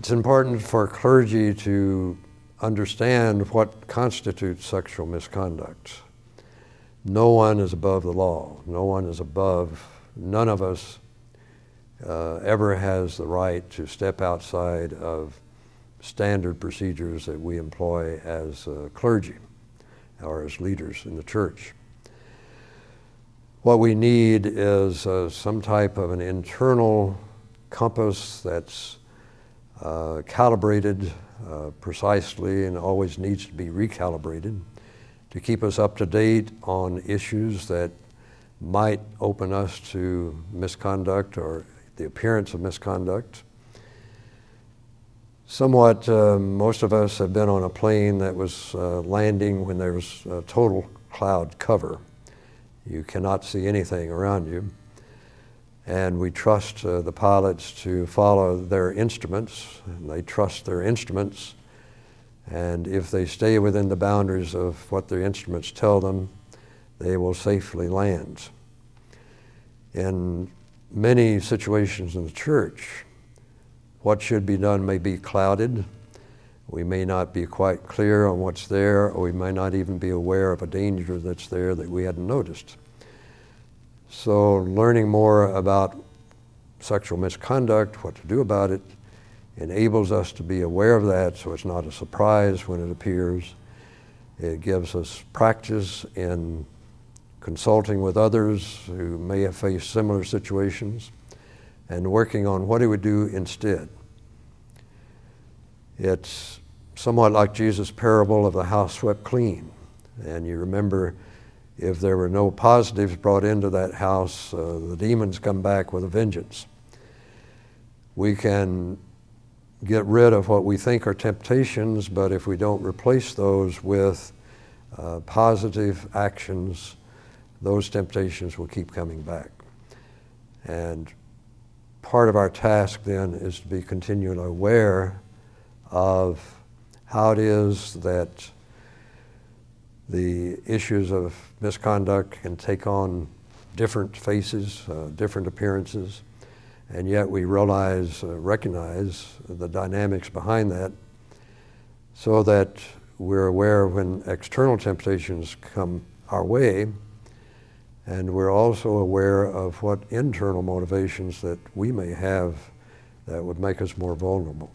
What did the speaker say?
It's important for clergy to understand what constitutes sexual misconduct. No one is above the law. No one is above, none of us ever has the right to step outside of standard procedures that we employ as clergy or as leaders in the church. What we need is some type of an internal compass that's calibrated precisely and always needs to be recalibrated to keep us up to date on issues that might open us to misconduct or the appearance of misconduct. Somewhat, most of us have been on a plane that was landing when there was total cloud cover. You cannot see anything around you. And we trust the pilots to follow their instruments, and they trust their instruments. And if they stay within the boundaries of what their instruments tell them, they will safely land. In many situations in the church, what should be done may be clouded. We may not be quite clear on what's there, or we may not even be aware of a danger that's there that we hadn't noticed. So learning more about sexual misconduct, what to do about it, enables us to be aware of that so it's not a surprise when it appears. It gives us practice in consulting with others who may have faced similar situations and working on what he would do instead. It's somewhat like Jesus' parable of the house swept clean. And you remember, if there were no positives brought into that house, the demons come back with a vengeance. We can get rid of what we think are temptations, but if we don't replace those with positive actions, those temptations will keep coming back. And part of our task then is to be continually aware of how it is that the issues of misconduct can take on different faces, different appearances, and yet we recognize the dynamics behind that so that we're aware when external temptations come our way, and we're also aware of what internal motivations that we may have that would make us more vulnerable.